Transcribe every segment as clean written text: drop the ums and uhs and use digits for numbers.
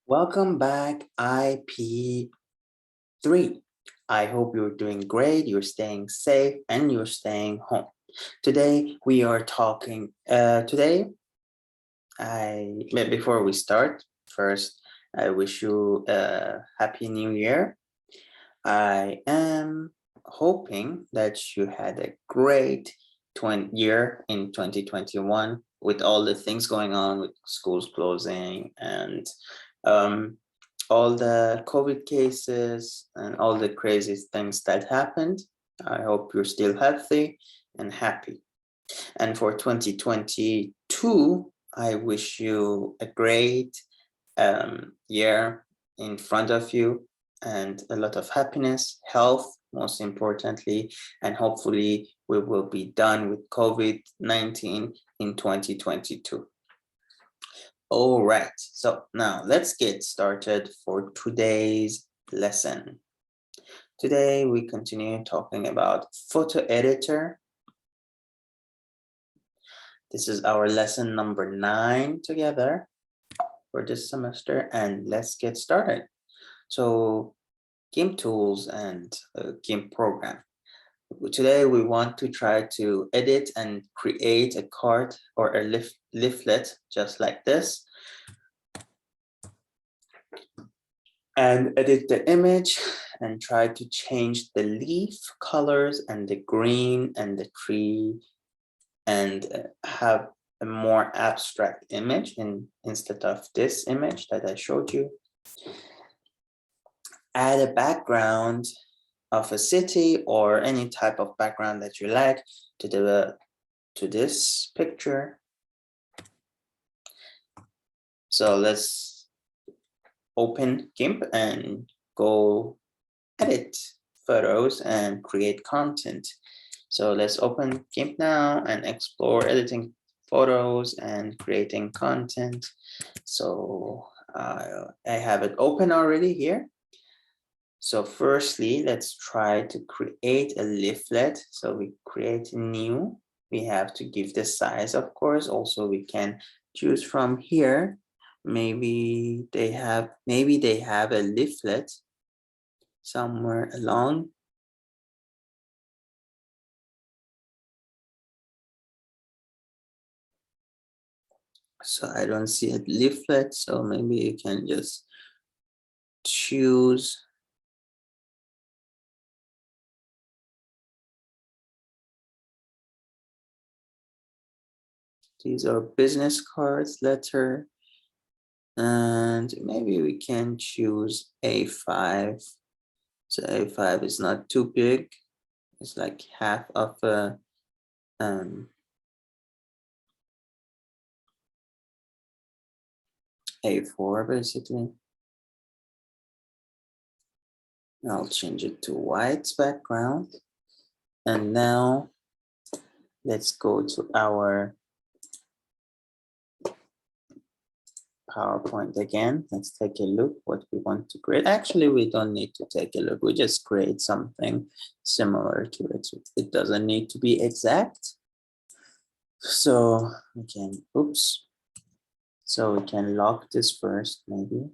Welcome back, IP3. I hope you're doing great, you're staying safe, and you're staying home. Today, we are talking, before we start, first, I wish you a Happy New Year. I am hoping that you had a great year in 2021 with all the things going on with schools closing and all the COVID cases and all the crazy things that happened. I hope you're still healthy and happy. And for 2022, I wish you a great year in front of you and a lot of happiness, health, most importantly, and hopefully we will be done with COVID-19 in 2022. All right, so now let's get started for today's lesson. Today we continue talking about PhotoEditor. This is our lesson number 9 together for this semester, and let's get started. So GIMP tools and GIMP program. Today we want to try to edit and create a card or a leaflet just like this, and edit the image and try to change the leaf colors and the green and the tree and have a more abstract image instead of this image that I showed you. Add a background of a city or any type of background that you like to this picture. So let's open GIMP and go edit photos and create content. So let's open GIMP now and explore editing photos and creating content. So I have it open already here. So firstly, let's try to create a leaflet. So we create new. We have to give the size, of course. Also, we can choose from here. Maybe they have a leaflet somewhere along. So I don't see a leaflet. So maybe you can just choose. These are business cards, letter, and maybe we can choose A5. So A5 is not too big. It's like half of a A4 basically. I'll change it to white background. And now let's go to our PowerPoint again. Let's take a look what we want to create. Actually, we don't need to take a look. We just create something similar to it. It doesn't need to be exact. So we can, So we can lock this first, maybe.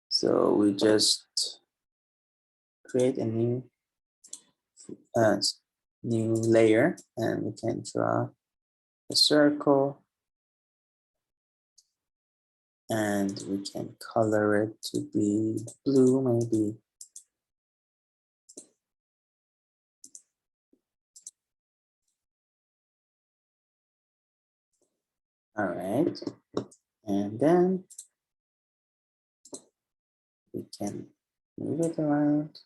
So we just create a new layer, and we can draw a circle, and we can color it to be blue, maybe. All right, and then we can move it around.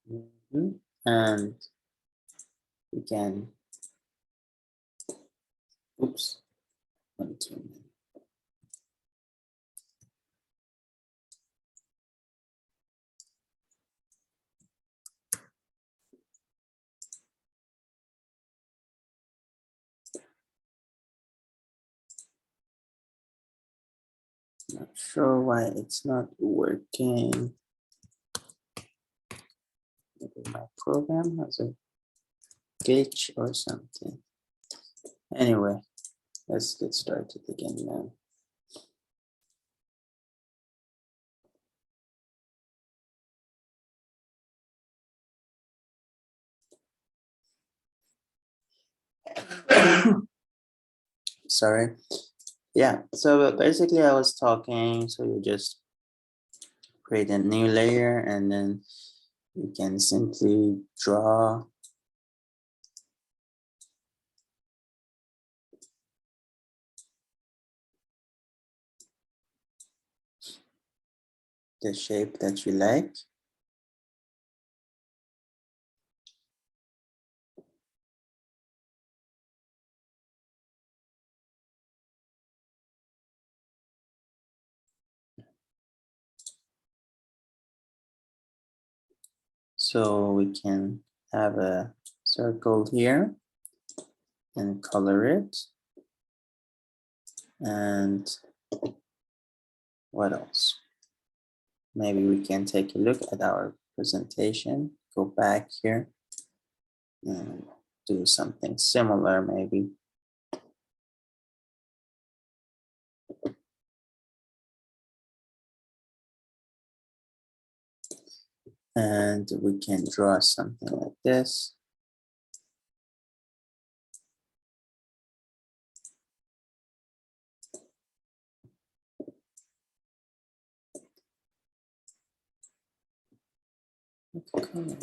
And we can, oops, 1, 2. Not sure why it's not working. Maybe my program has a glitch or something. Anyway, let's get started again now. Sorry. Yeah, so basically I was talking, so you just create a new layer and then you can simply draw the shape that you like. So we can have a circle here and color it. And what else? Maybe we can take a look at our presentation, go back here and do something similar maybe. And we can draw something like this. Okay.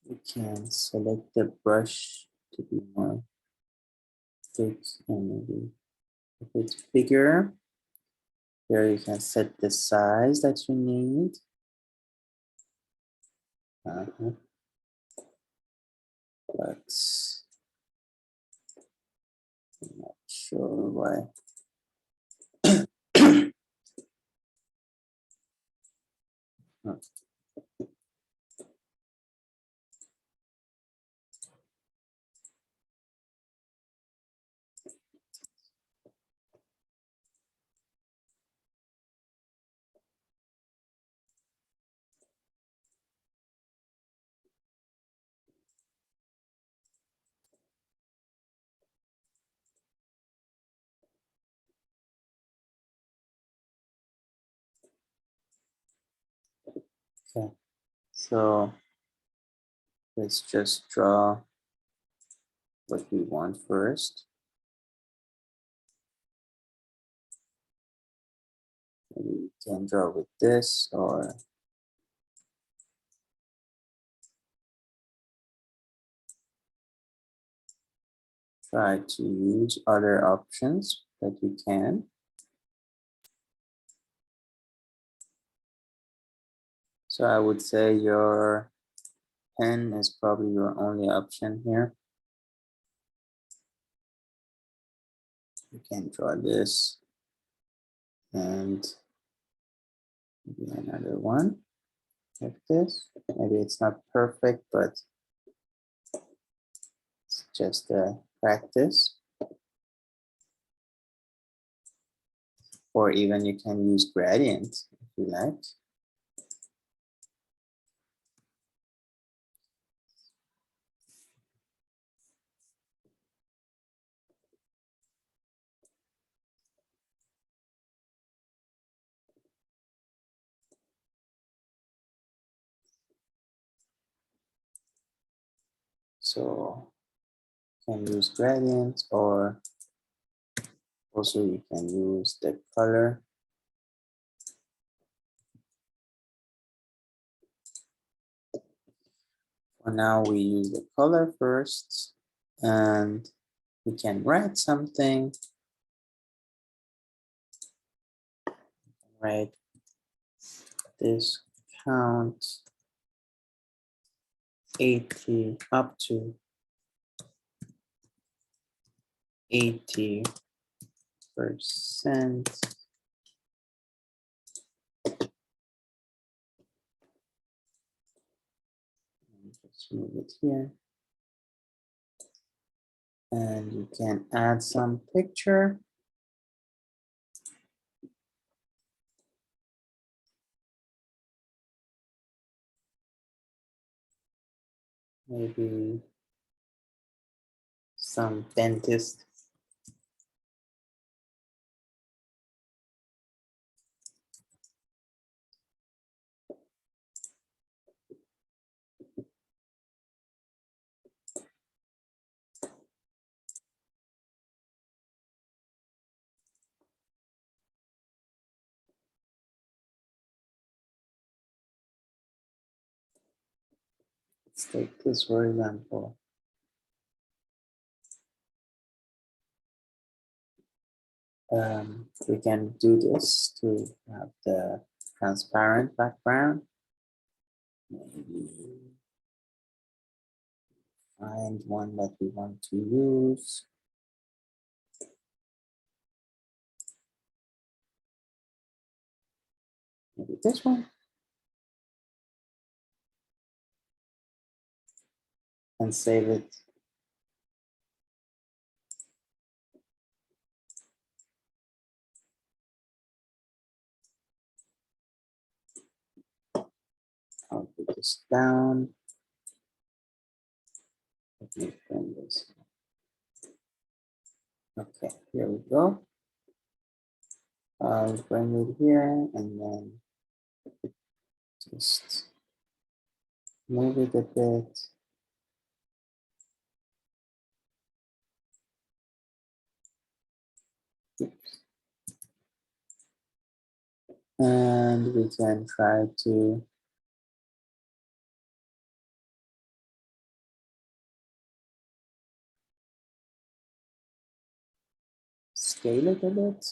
We can select the brush to be more thick and maybe a bit bigger. Here you can set the size that you need. But I'm not sure why. Okay, so let's just draw what we want first. Maybe we can draw with this or try to use other options that you can. So I would say your pen is probably your only option here. You can draw this and maybe another one like this. Maybe it's not perfect, but it's just a practice. Or even you can use gradient if you like. So you can use gradient, or also you can use the color. For now, we use the color first, and we can write something. Right, this count 80 up to 80%. Just move it here. And you can add some picture. Maybe some dentist. Let's take this for example. We can do this to have the transparent background. Maybe find one that we want to use. Maybe this one. And save it. I'll put this down. Let me bring this. Okay, here we go. I'll bring it here and then just move it a bit. Oops. And we can try to scale it a bit.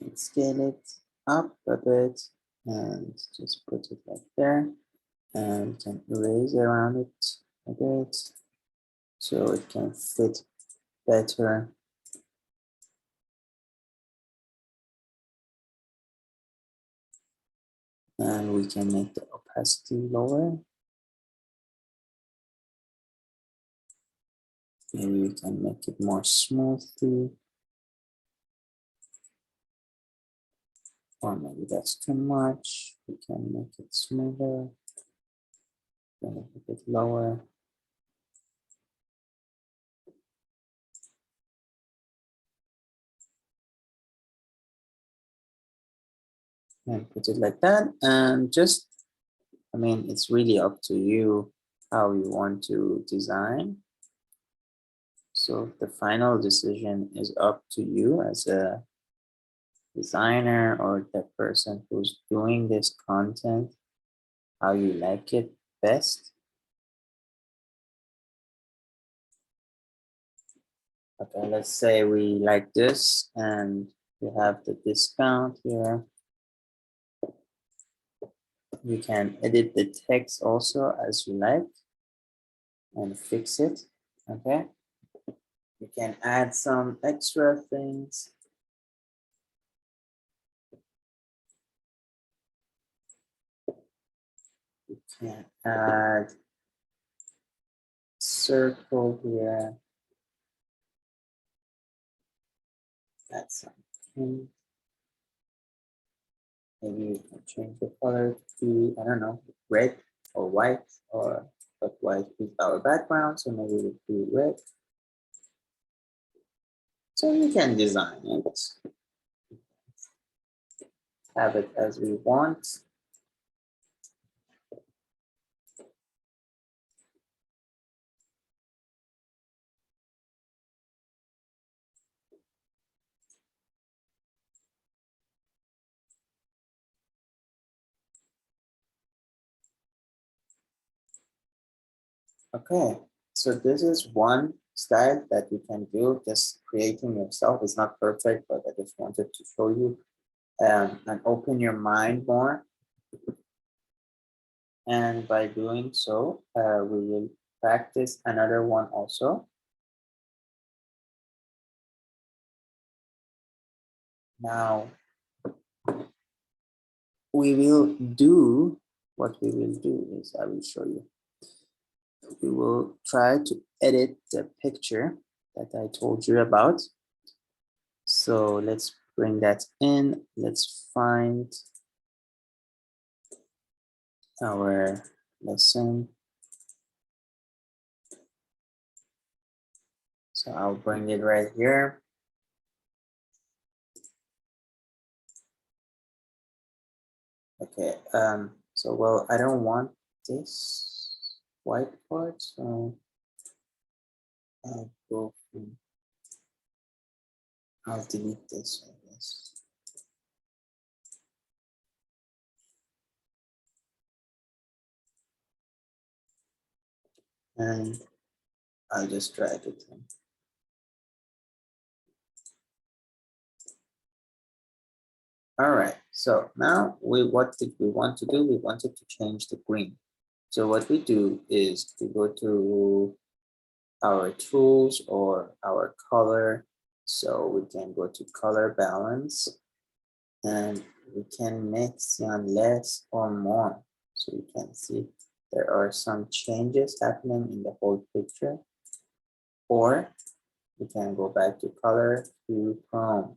And scale it up a bit and just put it like there. And we can erase around it a bit so it can fit better. And we can make the opacity lower. Maybe we can make it more smoothly. Or maybe that's too much. We can make it smoother. Then a bit lower. And put it like that. And just, I mean, it's really up to you how you want to design. So the final decision is up to you as a designer or the person who's doing this content, how you like it best. Okay, let's say we like this and we have the discount here. You can edit the text also as you like and fix it, okay? You can add some extra things. You can add circle here. Add something. Maybe you can change the color to, I don't know, red or white, or but white is our background, so maybe we'll do red. So you can design it, have it as we want. Okay, so this is one style that you can do. Just creating yourself is not perfect, but I just wanted to show you and open your mind more. And by doing so, we will practice another one also. Now, we will do, what we will do is, I will show you. We will try to edit the picture that I told you about. So let's bring that in. Let's find our lesson. So I'll bring it right here. Okay, so well, I don't want this white part, so I'll go from, I'll delete this, I guess. And I'll just drag it in. All right, so now what did we want to do? We wanted to change the green. So what we do is to go to our tools or our color. So we can go to color balance and we can mix on less or more. So you can see there are some changes happening in the whole picture. Or we can go back to color, hue, chrome.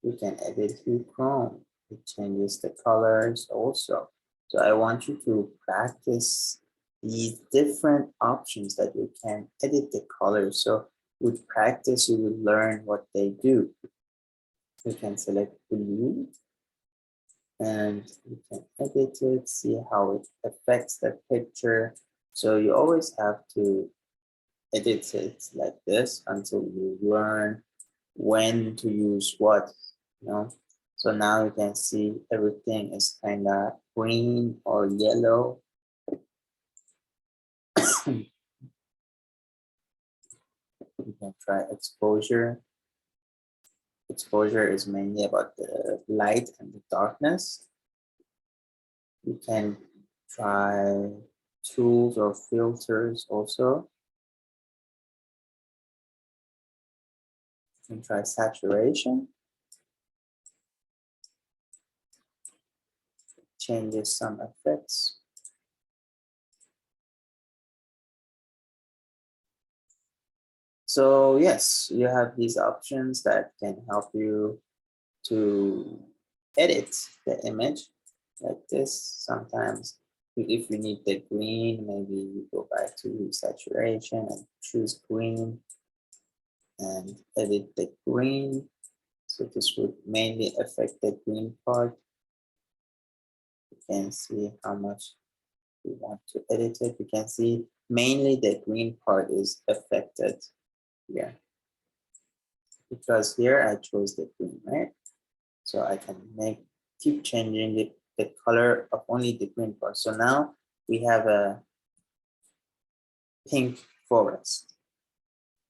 We can edit hue, chrome. It changes the colors also. So I want you to practice these different options that you can edit the colors. So with practice, you will learn what they do. You can select blue and you can edit it, see how it affects the picture. So you always have to edit it like this until you learn when to use what, you know. So now you can see everything is kind of green or yellow. You can try exposure. Exposure is mainly about the light and the darkness. You can try tools or filters also. You can try saturation. Changes some effects. So yes, you have these options that can help you to edit the image like this. Sometimes if you need the green, maybe you go back to saturation and choose green and edit the green. So this would mainly affect the green part. You can see how much we want to edit it. You can see mainly the green part is affected here. Because here I chose the green, right? So I can keep changing the color of only the green part. So now we have a pink forest.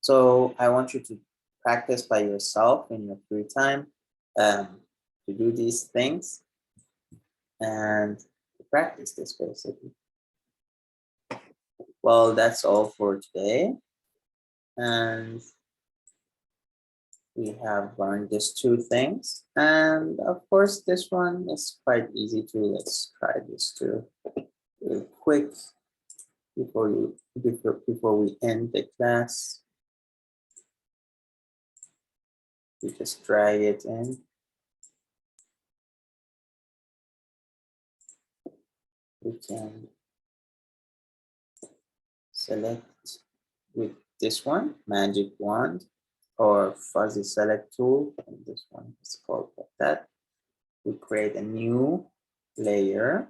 So I want you to practice by yourself in your free time to do these things and practice this basically. Well, that's all for today. And we have learned these two things. And of course, this one is quite easy too. Let's try this too real quick before we end the class. You just drag it in. We can select with this one, magic wand, or fuzzy select tool, and this one is called like that. We create a new layer,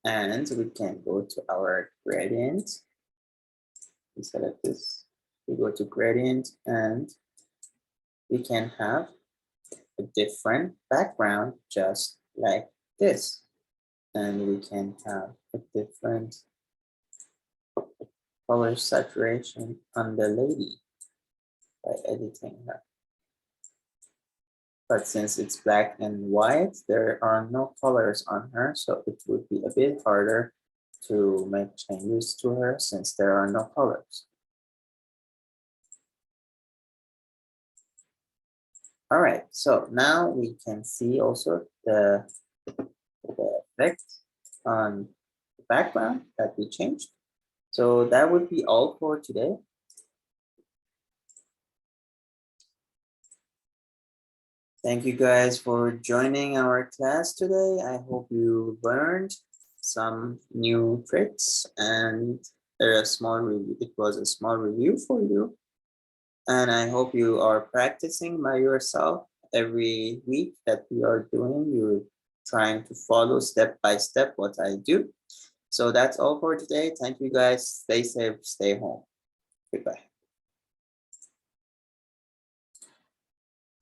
and we can go to our gradient. We select this, we go to gradient, and we can have a different background just like this. And we can have a different color saturation on the lady by editing her. But since it's black and white, there are no colors on her, so it would be a bit harder to make changes to her since there are no colors. All right, so now we can see also the effect on the background that we changed. So that would be all for today. Thank you guys for joining our class today. I hope you learned some new tricks and a small review. It was a small review for you. And I hope you are practicing by yourself every week that we are doing. You're trying to follow step by step what I do. So that's all for today. Thank you guys. Stay safe, stay home. Goodbye.